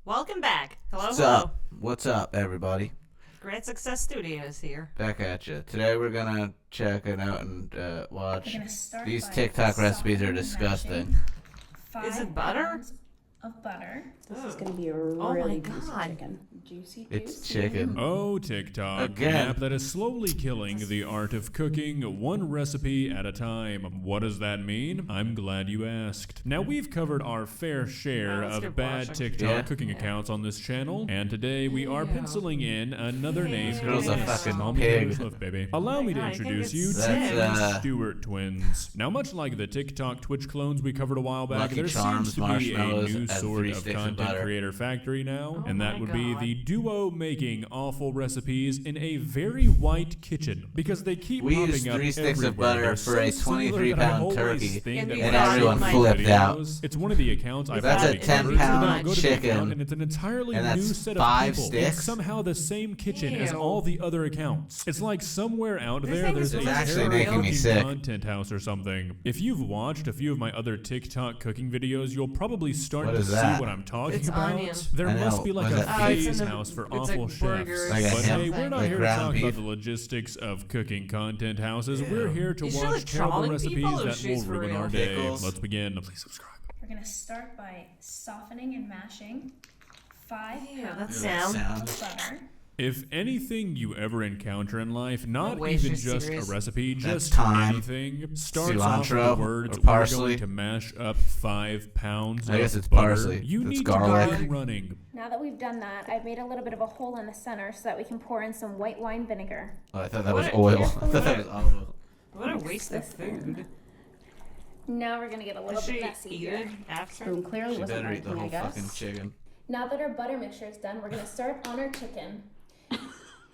Welcome back. Hello, What's hello. up? What's up, everybody? Great Success Studios here. Back at you. Today we're gonna check it out and watch. We're gonna start These by TikTok recipes are softening and disgusting. mashing Is it 5 butter? pounds of butter. This is gonna be a my really juicy God. chicken. Juicy, It's juicy. chicken. Oh, TikTok, Again. an app that is slowly killing the art of cooking one recipe at a time. What does that mean? I'm glad you asked. Now, we've covered our fair share let's of get bad washing. TikTok Yeah. cooking accounts on this channel, and today we are Ew. penciling in another name for Girl's a this. fucking Call me pig. Taylor Swift, baby. Allow me to God, I think introduce it's you to sick. the That's, Stewart twins. Now, much like the TikTok Twitch clones we covered a while back, Lucky there Charms, seems to be a marshmallows, new and sort 3 of sticks of content butter. creator factory now, Oh and that my would be God. the duo making awful recipes in a very white kitchen because they keep We popping used up 3 sticks of everywhere. butter They're for a so similar 23-pound that I always turkey, think and that you when got I everyone see my flipped out. videos, it's one of the accounts I've That's a already 10 covered, so pound then I'll go to the chicken, account, and it's an entirely and new that's set 5 of people. sticks? It's somehow the same kitchen as Ew. all the other accounts. It's like somewhere out This there thing there's is a actually terrible making me cooking sick. content house or something. If you've watched a few of my other TikTok cooking videos, you'll probably start What to is see that? what I'm talking It's about. onion. There I know. must be like Was a it it's phase in a- house for it's awful like chefs. burgers, Like a But ham- hey, we're not like here to ground talk beef. about the logistics of cooking content houses. Ew. We're here to Is she, watch like, terrible trolling recipes people, or that will she's for ruin real? our day. Pickles. Let's begin. Please subscribe. We're gonna start by softening and mashing 5 Ew, pounds that's Ew, that sound. of butter. If anything you ever encounter in life, not way, even she's just serious. a recipe, That's just thyme, anything, starts off with cilantro, the words, or we're parsley. going to mash up 5 pounds I guess of it's butter. parsley. You It's need garlic. to get running. Now that we've done that, I've made a little bit of a hole in the center so that we can pour in some white wine vinegar. Oh, I thought that What was a- oil. I thought that was olive. What a waste of food. Now we're gonna get a little Does bit she messy eat here. it after? Spoon clearly She wasn't better eat the working, whole I fucking guess. chicken. Now that our butter mixture is done, we're gonna start on our chicken.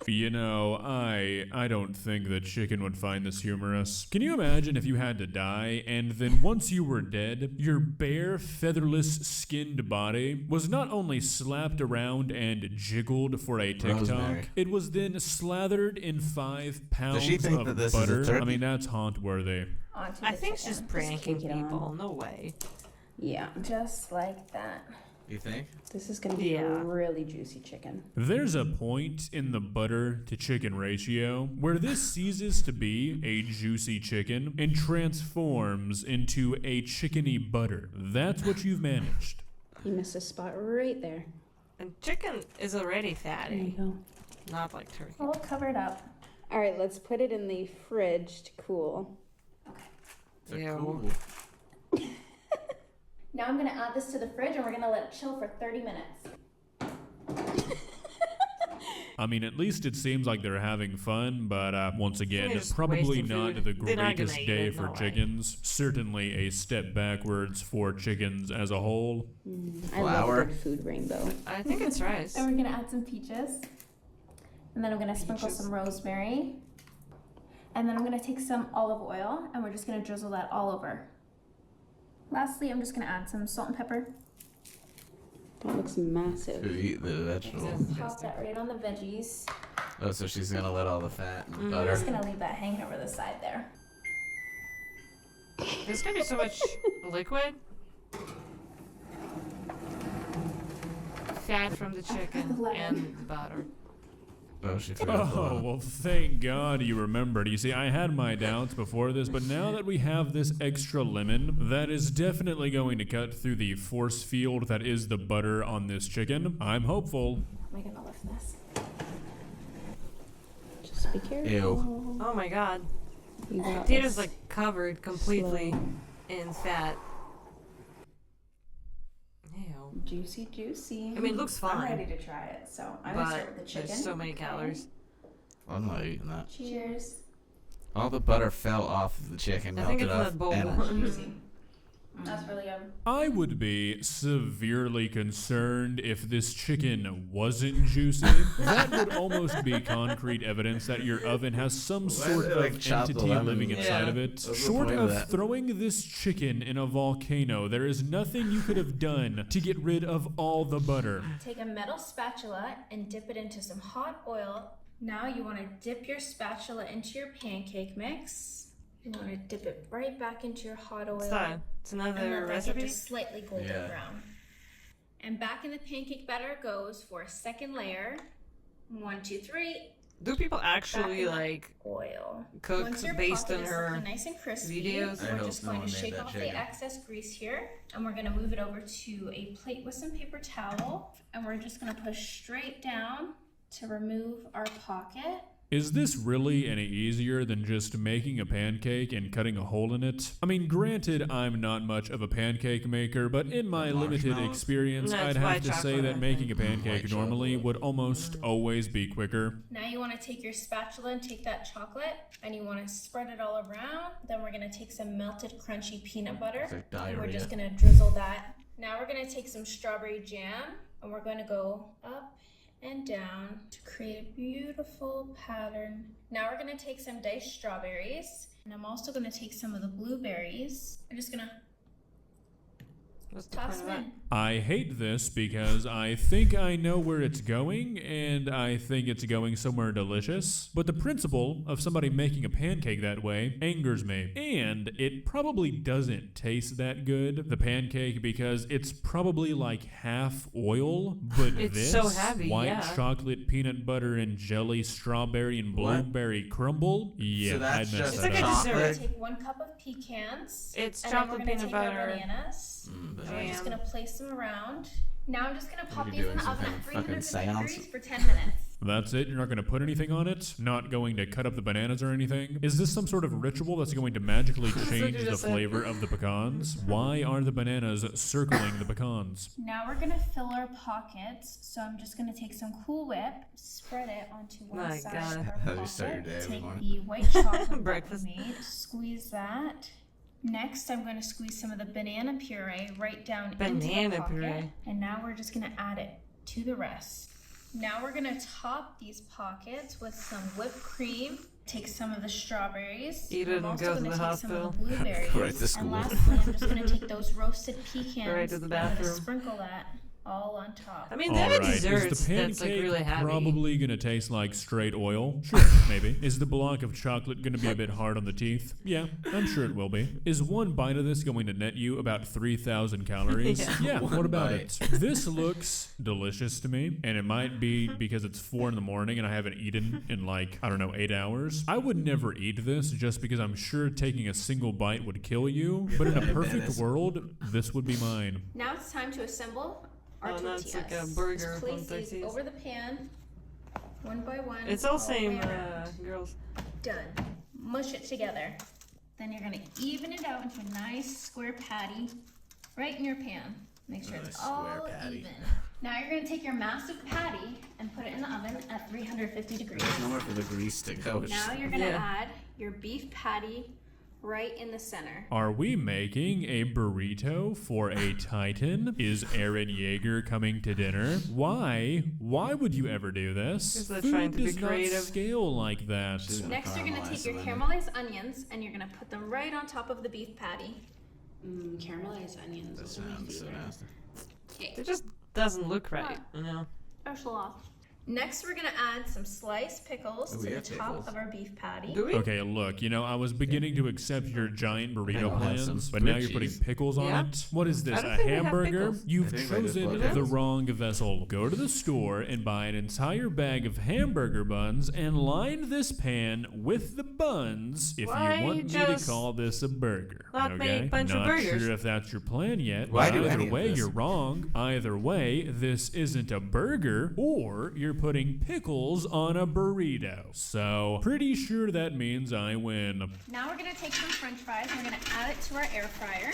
You know, I don't think that chicken would find this humorous. Can you imagine if you had to die, and then once you were dead, your bare, featherless, skinned body was not only slapped around and jiggled for a TikTok, Rosemary. it was then slathered in 5 pounds she think of that this is a butter? turkey? I mean, that's haunt-worthy. Onto I the think she's chicken. pranking take it on. people. No way. Yeah, Just like that. You think? this is gonna be Yeah. a really juicy chicken. There's a point in the butter to chicken ratio where this ceases to be a juicy chicken and transforms into a chickeny butter. That's what you've managed. You missed a spot right there. And chicken is already There you fatty, go. not like turkey. We'll cover it up. All right, let's put it in the fridge to cool. It's a Ew. cool. Now I'm gonna add this to the fridge and we're gonna let it chill for 30 minutes. I mean, at least it seems like they're having fun, but once again, just probably wasting not food. the They're not greatest gonna eat day it, for no way. chickens. Certainly a step backwards for chickens as a whole. I love Flour. a good food rainbow. I think it's rice. And we're gonna add some peaches. And then I'm gonna sprinkle Peaches. some rosemary. And then I'm gonna take some olive oil and we're just gonna drizzle that all over. Lastly, I'm just gonna add some salt and pepper. That looks massive. To eat the vegetable. Pop that right on the veggies. Oh, so she's gonna let all the fat and Mm. I'm just butter. gonna leave that hanging over the side there. There's gonna be so much liquid. Fat from the chicken Lemon. and the butter. Oh, she forgot the Oh, oil. well, thank God you remembered. You see, I had my doubts before this, but now that we have this extra lemon, that is definitely going to cut through the force field that is the butter on this chicken. I'm hopeful. Am I gonna lift this? Just be careful. Ew. Oh my God. You got Tito's this. like covered completely Slow. in fat. Ew. Juicy, juicy. I mean, it looks I'm fine, ready to try it, so I'm gonna start with but the chicken. there's so many Okay. calories. I'm not eating that. Cheers. All the butter fell off of the chicken, I think melted it's in off. the bowl. and- Juicy. That's really good. I would be severely concerned if this chicken wasn't juicy. That would almost be concrete evidence that your oven has some Why sort did they, like, of chop the entity lemon? living inside Yeah. of it. What's the Short point of of that? throwing this chicken in a volcano, there is nothing you could have done to get rid of all the butter. Take a metal spatula and dip it into some hot oil. Now you want to dip your spatula into your pancake mix. You want to dip it right back into your hot oil. What's that? It's And another let that get recipe? just slightly golden Yeah. brown. And back in the pancake batter goes for a second layer. 1, 2, 3. Do people actually Back in like oil. cook Once your based pocket on is her looking nice and crispy, videos? I we're hope just no going one to made shake that off the chicken. excess grease here, and we're gonna move it over to a plate with some paper towel, and we're just gonna push straight down to remove our pocket. Is this really any easier than just making a pancake and cutting a hole in it? I mean, granted, I'm not much of a pancake maker, but in my limited Marshmallows? experience, No, it's I'd white have to say chocolate, that I making a think. pancake White normally chocolate. would almost always be quicker. Now you wanna take your spatula and take that chocolate, and you wanna spread it all around. Then we're gonna take some melted crunchy peanut butter, It's like and we're diarrhea. just gonna drizzle that. Now we're gonna take some strawberry jam, and we're gonna go up and down to create a beautiful pattern. Now we're gonna take some diced strawberries, and I'm also gonna take some of the blueberries. I'm just gonna What's the toss point of them that? in. I hate this because I think I know where it's going, and I think it's going somewhere delicious. But the principle of somebody making a pancake that way angers me. And it probably doesn't taste that good, the pancake, because it's probably like half oil. But It's this so heavy, white yeah. chocolate, peanut butter, and jelly, strawberry, and What? blueberry crumble. Yeah, So that's I'd mess just It's that like a up. We're gonna dessert. take 1 cup of pecans. It's and then chocolate we're gonna peanut take our butter. bananas. But And we're just Jam. gonna place them around. Now I'm just gonna pop you these in doing, the some oven kind at of fucking 350 seance? degrees for 10 minutes. That's it? You're not going to put anything on it? Not going to cut up the bananas or anything? Is this some sort of ritual that's going to magically what change you the just said. flavor of the pecans? Why are the bananas circling the pecans? Now we're gonna fill our pockets. So I'm just gonna take some Cool Whip, spread it onto one My side God. of our How do you start your pocket. day every Take morning? the white chocolate Breakfast. that we made, squeeze that. Next, I'm gonna squeeze some of the banana puree right down into the Banana pocket. puree. And now we're just gonna add it to the rest. Now we're gonna top these pockets with some whipped cream. Take some of the strawberries. Eat it I'm and also go to gonna the take hospital. some of the blueberries. Right to school. And lastly, I'm just gonna take those roasted pecans. Right to the I'm gonna bathroom. sprinkle that all on top. I mean, they have Alright, desserts is the that's like pancake really heavy. probably going to taste like straight oil? Sure, maybe. Is the block of chocolate going to be a bit hard on the teeth? Yeah, I'm sure it will be. Is one bite of this going to net you about 3,000 calories? Yeah. What about bite. it? This looks delicious to me, and it might be because it's 4 in the morning and I haven't eaten in like, I don't know, 8 hours. I would never eat this just because I'm sure taking a single bite would kill you, but in a perfect Bananas. world, this would be mine. Now it's time to assemble our Oh, no, tortillas. it's like a burger Just place from these tortillas. over the pan, one by one. It's all the same, way around. girls. Done. Mush it together. Then you're gonna even it out into a nice square patty right in your pan. Make sure it's Nice square all patty. even. Now you're gonna take your massive patty and put it in the oven at 350 degrees. Nowhere for the grease to go. It's Now just- you're gonna Yeah. add your beef patty right in the center. Are we making a burrito for a titan? Is Aaron Yeager coming to dinner? Why? Why would you ever do this? 'Cause they're Food trying to be does not creative. scale like that. She's gonna Next, you're gonna take caramelize your them in. caramelized onions and you're gonna put them right on top of the beef patty. Caramelized onions. That Those are my sounds so favorite. nasty. It just doesn't look right, you know? Special off. Next, we're gonna add some sliced pickles Oh, to we the have top pickles. of our beef patty. Do we? Okay, look, I was beginning to accept your giant burrito I'll have some plans, but now you're split putting cheese. pickles on Yeah. it. What is this, I don't a think we have hamburger? pickles. You've I think I just chosen bought the pickles. wrong vessel. Go to the store and buy an entire bag of hamburger buns and line this pan with the buns if Why you want me to just call this a burger. not okay? make a bunch of Not burgers? sure if that's your plan yet. Why but do any either of way, this? you're wrong. Either way, this isn't a burger, or you're putting pickles on a burrito. So, pretty sure that means I win. Now we're gonna take some french fries and we're gonna add it to our air fryer.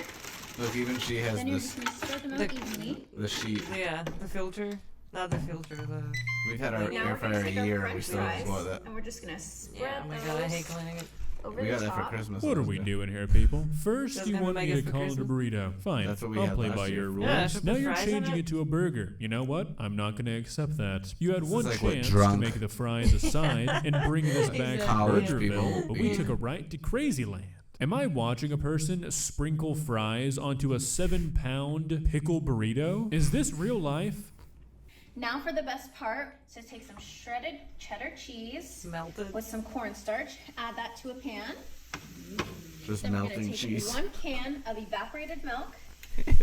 Look, even she has Then you're this just gonna spread them out The- evenly. the sheet. Yeah, the filter. Not the filter, the... We've had our Now air we're gonna fryer take a our year and we french still haven't fries bought that. and we're just gonna spread Yeah, oh my those god, I hate cleaning it. over We the got that top. for Christmas. What are last we year. doing here, people? First, Just you gonna want make me it to for call it a Christmas? burrito. Fine, That's what we I'll had play last by year. your rules. Yeah, I should now put you're fries on changing it. it to a burger. You know what? I'm not going to accept that. You had This one is like what chance to drunk make the fries aside and bring this back to College Burgerville, people but we eat. took a right to Crazyland. Am I watching a person sprinkle fries onto a 7-pound pickle burrito? Is this real life? Now for the best part, so take some shredded cheddar cheese Melted. with some cornstarch, add that to a pan. Just Then we're gonna melting take cheese. 1 can of evaporated milk,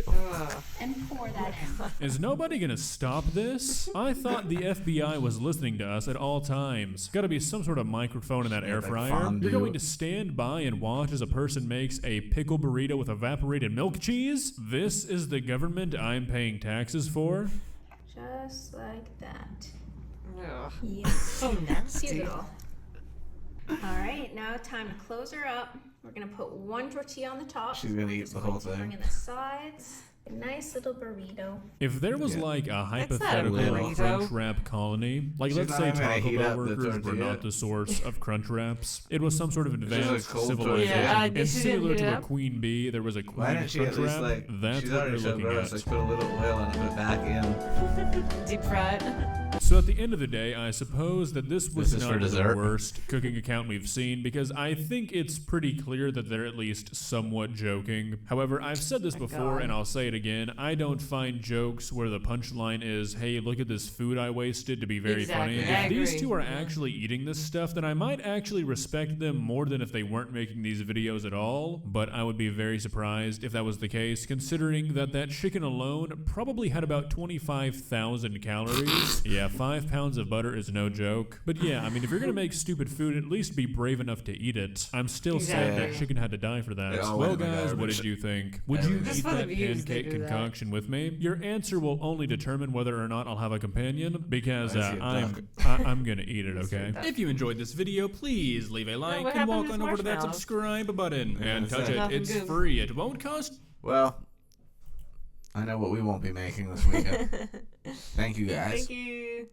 Ugh. and pour that in. Is nobody gonna stop this? I thought the FBI was listening to us at all times. Gotta be some sort of microphone in that air like fryer. fondue. You're going to stand by and watch as a person makes a pickle burrito with evaporated milk cheese? This is the government I'm paying taxes for? Just like that. Ugh. Yeah. So nasty. Beautiful. All right, now time to close her up. We're gonna put one tortilla on the top. She's gonna eat the whole Bring thing. in the sides. A nice little burrito. If there was Yeah. like a not a hypothetical burrito. crunch wrap colony, like She's let's not say even gonna Taco heat Bell up the workers were tortilla. not the source of crunch wraps, it was some sort of just a advanced cold civilization. tortilla. Yeah, and she didn't similar heat it to a up. queen bee, there was a queen Why didn't she at crunch least wrap. like? That's she's what already we're so looking gross. at. Like put a little oil and put it back in. Deep fried. So at the end of the day, I suppose that this was This is for not the dessert. worst cooking account we've seen because I think it's pretty clear that they're at least somewhat joking. However, I've said this before God. and I'll say it again. I don't find jokes where the punchline is, hey, look at this food I wasted to be very Exactly. funny. I If these agree. two are Yeah. actually eating this stuff, then I might actually respect them more than if they weren't making these videos at all. But I would be very surprised if that was the case, considering that that chicken alone probably had about 25,000 calories. Yeah, 5 pounds of butter is no joke. But yeah, I mean, if you're gonna make stupid food, at least be brave enough to eat it. I'm still sad that Exactly. chicken had to die for that. It all Well, went in the guys, what garbage. did you think? Would you Just eat for the that views, they pancake do that. concoction with me? Your answer will only determine whether or not I'll have a companion, because I see a I'm gonna eat it. Okay. duck. If you enjoyed this video, please leave a like what and walk happened to on over to that marshmallows? subscribe button Yeah, and that's touch it. it. Nothing It's good. free. It won't cost Well, I know what we won't be making this weekend. Thank you guys. Thank you.